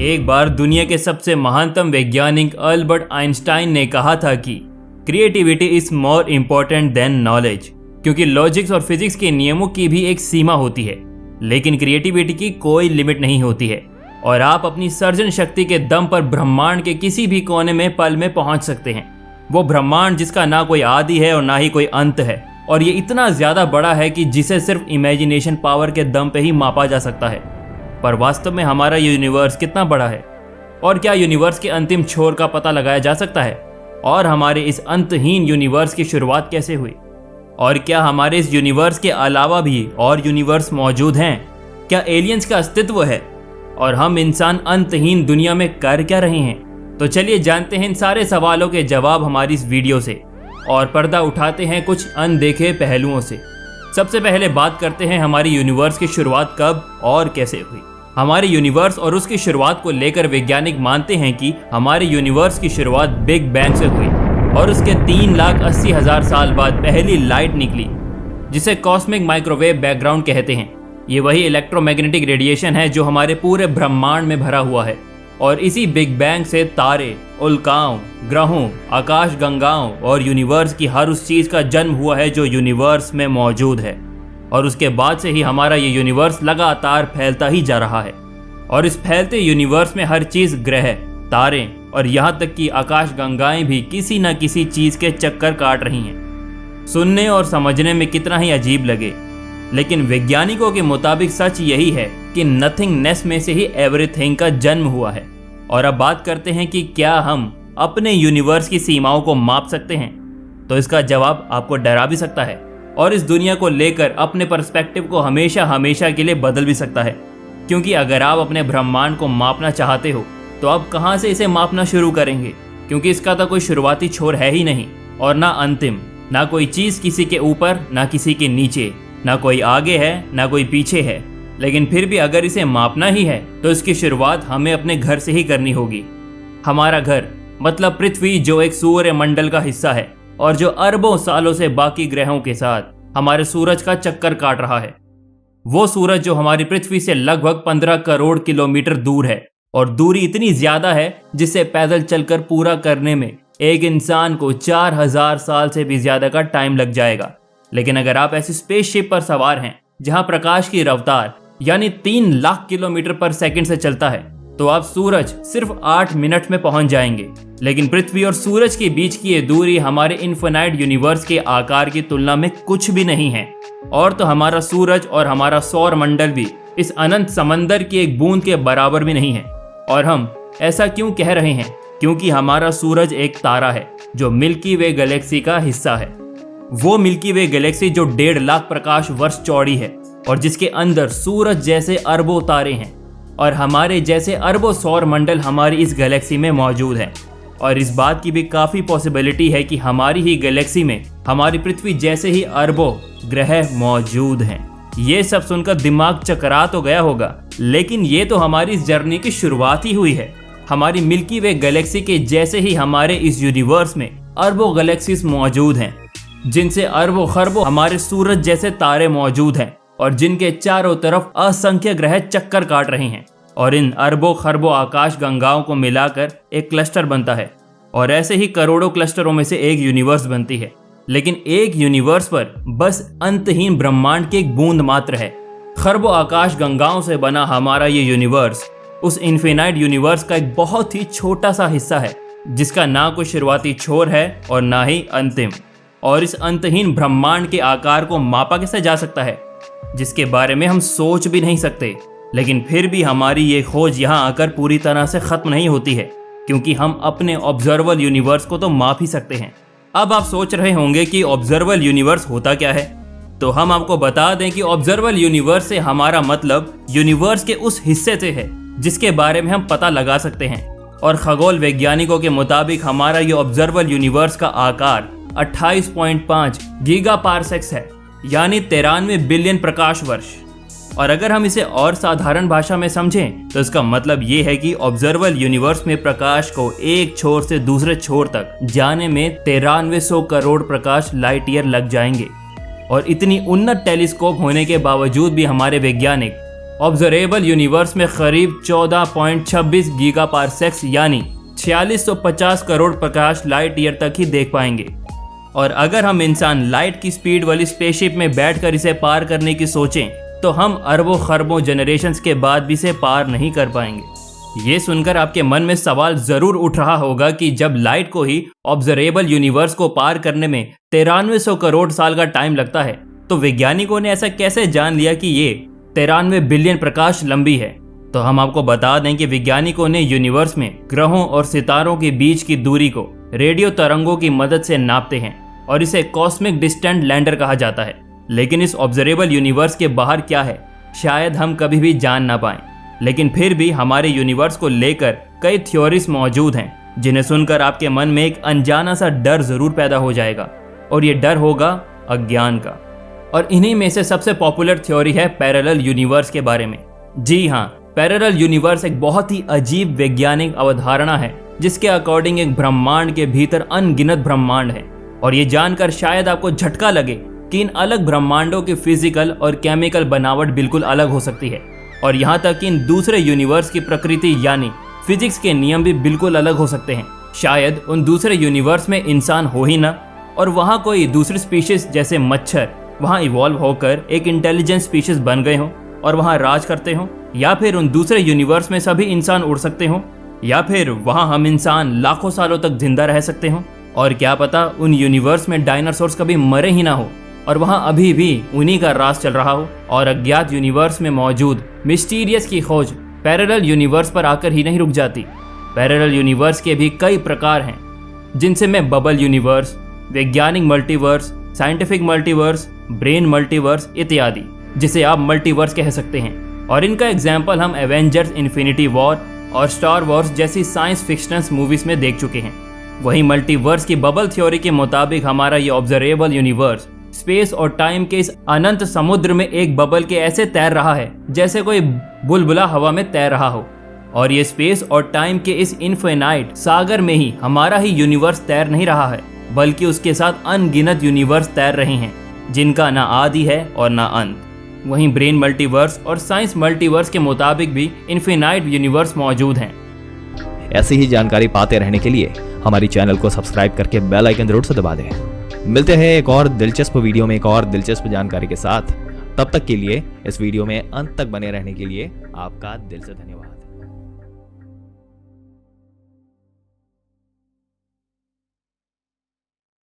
एक बार दुनिया के सबसे महानतम वैज्ञानिक अल्बर्ट आइंस्टाइन ने कहा था कि creativity is more important then knowledge, क्योंकि लॉजिक्स और फिजिक्स के नियमों की भी एक सीमा होती है, लेकिन क्रिएटिविटी की कोई लिमिट नहीं होती है और आप अपनी सर्जन शक्ति के दम पर ब्रह्मांड के किसी भी कोने में पल में पहुंच सकते हैं। वो ब्रह्मांड जिसका ना कोई आदि है और ना ही कोई अंत है, और ये इतना ज्यादा बड़ा है कि जिसे सिर्फ इमेजिनेशन पावर के दम पे ही मापा जा सकता है। पर वास्तव में हमारा यूनिवर्स कितना बड़ा है, और क्या यूनिवर्स के अंतिम छोर का पता लगाया जा सकता है, और हमारे इस अंतहीन यूनिवर्स की शुरुआत कैसे हुई, और क्या हमारे इस यूनिवर्स के अलावा भी और यूनिवर्स मौजूद हैं, क्या एलियंस का अस्तित्व है, और हम इंसान अंतहीन दुनिया में कर क्या रहे हैं। तो चलिए जानते हैं इन सारे सवालों के जवाब हमारी इस वीडियो से, और पर्दा उठाते हैं कुछ अनदेखे पहलुओं से। सबसे पहले बात करते हैं हमारी यूनिवर्स की शुरुआत कब और कैसे हुई। हमारे यूनिवर्स और उसकी शुरुआत को लेकर वैज्ञानिक मानते हैं कि हमारे यूनिवर्स की शुरुआत बिग बैंग से हुई और उसके 3,80,000 साल बाद पहली लाइट निकली, जिसे कॉस्मिक माइक्रोवेव बैकग्राउंड कहते हैं। ये वही इलेक्ट्रोमैग्नेटिक रेडिएशन है जो हमारे पूरे ब्रह्मांड में भरा हुआ है, और इसी बिग बैंग से तारे, उल्काओं, ग्रहों, आकाश गंगाओं और यूनिवर्स की हर उस चीज़ का जन्म हुआ है जो यूनिवर्स में मौजूद है। और उसके बाद से ही हमारा ये यूनिवर्स लगातार फैलता ही जा रहा है, और इस फैलते यूनिवर्स में हर चीज़, ग्रह, तारे और यहाँ तक कि आकाश गंगाएं भी किसी न किसी चीज़ के चक्कर काट रही हैं। सुनने और समझने में कितना ही अजीब लगे, लेकिन वैज्ञानिकों के मुताबिक सच यही है कि नथिंगनेस में से ही एवरीथिंग का जन्म हुआ है। और अब बात करते हैं कि क्या हम अपने यूनिवर्स की सीमाओं को माप सकते हैं। तो इसका जवाब आपको डरा भी सकता है और इस दुनिया को लेकर अपने पर्सपेक्टिव को हमेशा हमेशा के लिए बदल भी सकता है, क्योंकि अगर आप अपने ब्रह्मांड को मापना चाहते हो तो आप कहाँ से इसे मापना शुरू करेंगे, क्योंकि इसका तो कोई शुरुआती छोर है ही नहीं और ना अंतिम। ना कोई चीज़ किसी के ऊपर, ना किसी के नीचे, ना कोई आगे है ना कोई पीछे है। लेकिन फिर भी अगर इसे मापना ही है तो इसकी शुरुआत हमें अपने घर से ही करनी होगी। हमारा घर मतलब पृथ्वी, जो एक सूर्य मंडल का हिस्सा है और जो अरबों सालों से बाकी ग्रहों के साथ हमारे सूरज का चक्कर काट रहा है। वो सूरज जो हमारी पृथ्वी से लगभग 15 करोड़ किलोमीटर दूर है, और दूरी इतनी ज्यादा है जिसे पैदल चलकर पूरा करने में एक इंसान को 4,000 साल से भी ज्यादा का टाइम लग जाएगा। लेकिन अगर आप ऐसी स्पेसशिप पर सवार हैं जहां प्रकाश की रफ्तार यानी 3 लाख किलोमीटर पर सेकंड से चलता है, तो आप सूरज सिर्फ 8 मिनट में पहुंच जाएंगे। लेकिन पृथ्वी और सूरज के बीच की ये दूरी हमारे इन्फिनाइट यूनिवर्स के आकार की तुलना में कुछ भी नहीं है। और तो हमारा सूरज और हमारा सौर मंडल भी इस अनंत समंदर की एक बूंद के बराबर भी नहीं है। और हम ऐसा क्यों कह रहे हैं? क्योंकि हमारा सूरज एक तारा है जो मिल्की वे गैलेक्सी का हिस्सा है। वो मिल्की वे गैलेक्सी जो 1.5 लाख प्रकाश वर्ष चौड़ी है और जिसके अंदर सूरज जैसे अरबों तारे हैं, और हमारे जैसे अरबों सौर मंडल हमारी इस गैलेक्सी में मौजूद हैं। और इस बात की भी काफ़ी पॉसिबिलिटी है कि हमारी ही गैलेक्सी में हमारी पृथ्वी जैसे ही अरबों ग्रह मौजूद हैं। ये सब सुनकर दिमाग चकरा तो गया होगा, लेकिन ये तो हमारी इस जर्नी की शुरुआत ही हुई है। हमारी मिल्की वे गैलेक्सी के जैसे ही हमारे इस यूनिवर्स में अरबों गैलेक्सीज मौजूद हैं, जिनसे अरबों खरबों हमारे सूरज जैसे तारे मौजूद हैं, और जिनके चारों तरफ असंख्य ग्रह चक्कर काट रहे हैं। और इन अरबों खरबों आकाश गंगाओं को मिलाकर एक क्लस्टर बनता है, और ऐसे ही करोड़ों क्लस्टरों में से एक यूनिवर्स बनती है। लेकिन एक यूनिवर्स पर बस अंतहीन ब्रह्मांड की एक बूंद मात्र है। खरबों आकाश गंगाओं से बना हमारा ये यूनिवर्स उस इन्फिनाइट यूनिवर्स का एक बहुत ही छोटा सा हिस्सा है, जिसका ना कोई शुरुआती छोर है और ना ही अंतिम। और इस अंतहीन ब्रह्मांड के आकार को मापा कैसे जा सकता है, जिसके बारे में हम सोच भी नहीं सकते। लेकिन फिर भी हमारी ये खोज यहाँ आकर पूरी तरह से ख़त्म नहीं होती है, क्योंकि हम अपने ऑब्जर्वल यूनिवर्स को तो माप ही सकते हैं। अब आप सोच रहे होंगे कि ऑब्जर्वल यूनिवर्स होता क्या है, तो हम आपको बता दें कि ऑब्जर्वल यूनिवर्स से हमारा मतलब यूनिवर्स के उस हिस्से से है जिसके बारे में हम पता लगा सकते हैं। और खगोल वैज्ञानिकों के मुताबिक हमारा ये ऑब्जर्वल यूनिवर्स का आकार 28.5 गीगा पारसेक्स है, यानी 93 बिलियन प्रकाश वर्ष। और अगर हम इसे और साधारण भाषा में समझें तो इसका मतलब ये है कि ऑब्जर्वल यूनिवर्स में प्रकाश को एक छोर से दूसरे छोर तक जाने में 9300 करोड़ प्रकाश लाइट ईयर लग जाएंगे। और इतनी उन्नत टेलीस्कोप होने के बावजूद भी हमारे वैज्ञानिक ऑब्जर्वेबल यूनिवर्स में करीब 14.26 गीगापार्सेक्स यानी 4650 करोड़ प्रकाश लाइट ईयर तक ही देख पाएंगे। और अगर हम इंसान लाइट की स्पीड वाली स्पेसशिप में बैठकर इसे पार करने की सोचें तो हम अरबों खरबों जनरेशंस के बाद भी इसे पार नहीं कर पाएंगे। ये सुनकर आपके मन में सवाल जरूर उठ रहा होगा कि जब लाइट को ही ऑब्जर्वेबल यूनिवर्स को पार करने में 9300 करोड़ साल का टाइम लगता है तो वैज्ञानिकों ने ऐसा कैसे जान लिया कि ये 93 बिलियन प्रकाश लंबी है। तो हम आपको बता दें कि वैज्ञानिकों ने यूनिवर्स में ग्रहों और सितारों के बीच की दूरी को रेडियो तरंगों की मदद से नापते हैं और इसे कॉस्मिक डिस्टेंट लैंडर कहा जाता है। लेकिन इस ऑब्जर्वेबल यूनिवर्स के बाहर क्या है शायद हम कभी भी जान ना पाएं, लेकिन फिर भी हमारे यूनिवर्स को लेकर कई थ्योरीज मौजूद हैं जिन्हें सुनकर आपके मन में एक अनजाना सा डर जरूर पैदा हो जाएगा और ये डर होगा अज्ञान का। और इन्हीं में से सबसे पॉपुलर थ्योरी है पैरेलल यूनिवर्स के बारे में। जी हाँ, पैरेलल यूनिवर्स एक बहुत ही अजीब वैज्ञानिक अवधारणा है जिसके अकॉर्डिंग एक ब्रह्मांड के भीतर अनगिनत ब्रह्मांड है। और ये जानकर शायद आपको झटका लगे कि इन अलग ब्रह्मांडों की फिजिकल और केमिकल बनावट बिल्कुल अलग हो सकती है और यहाँ तक कि इन दूसरे यूनिवर्स की प्रकृति यानी फिजिक्स के नियम भी बिल्कुल अलग हो सकते हैं। शायद उन दूसरे यूनिवर्स में इंसान हो ही ना और वहाँ कोई दूसरी स्पीशीज जैसे मच्छर वहाँ इवॉल्व होकर एक इंटेलिजेंट स्पीशीज बन गए हों और वहाँ राज करते हों, या फिर उन दूसरे यूनिवर्स में सभी इंसान उड़ सकते हों, या फिर वहाँ हम इंसान लाखों सालों तक जिंदा रह सकते हों। और क्या पता उन यूनिवर्स में डायनासोर्स कभी मरे ही ना हो और वहाँ अभी भी उन्हीं का राज चल रहा हो। और अज्ञात यूनिवर्स में मौजूद मिस्टीरियस की खोज पैरेलल यूनिवर्स पर आकर ही नहीं रुक जाती। पैरेलल यूनिवर्स के भी कई प्रकार हैं जिनसे में बबल यूनिवर्स, वैज्ञानिक multiverse, scientific multiverse, brain multiverse इत्यादि, जिसे आप मल्टीवर्स कह सकते हैं। और इनका एग्जाम्पल हम एवेंजर्स इन्फिनिटी वॉर और स्टार वॉर्स जैसी साइंस फिक्शनल मूवीज में देख चुके हैं। वहीं मल्टीवर्स की बबल थ्योरी के मुताबिक हमारा ये ऑब्जर्वेबल यूनिवर्स स्पेस और टाइम के इस अनंत समुद्र में एक बबल के ऐसे तैर रहा है जैसे कोई बुलबुला हवा में तैर रहा हो। और ये स्पेस और टाइम के इस इनफिनाइट सागर में ही हमारा ही यूनिवर्स तैर नहीं रहा है, बल्कि उसके साथ अनगिनत यूनिवर्स तैर रहे हैं जिनका ना आदि है और ना अंत। वहीं ब्रेन मल्टीवर्स और साइंस मल्टीवर्स के मुताबिक भी इनफिनाइट यूनिवर्स मौजूद हैं। ऐसी ही जानकारी पाते रहने के लिए हमारी चैनल को सब्सक्राइब करके बेल आइकन जरूर से दबा दें। मिलते हैं एक और दिलचस्प वीडियो में एक और दिलचस्प जानकारी के साथ। तब तक के लिए इस वीडियो में अंत तक बने रहने के लिए आपका दिल से धन्यवाद।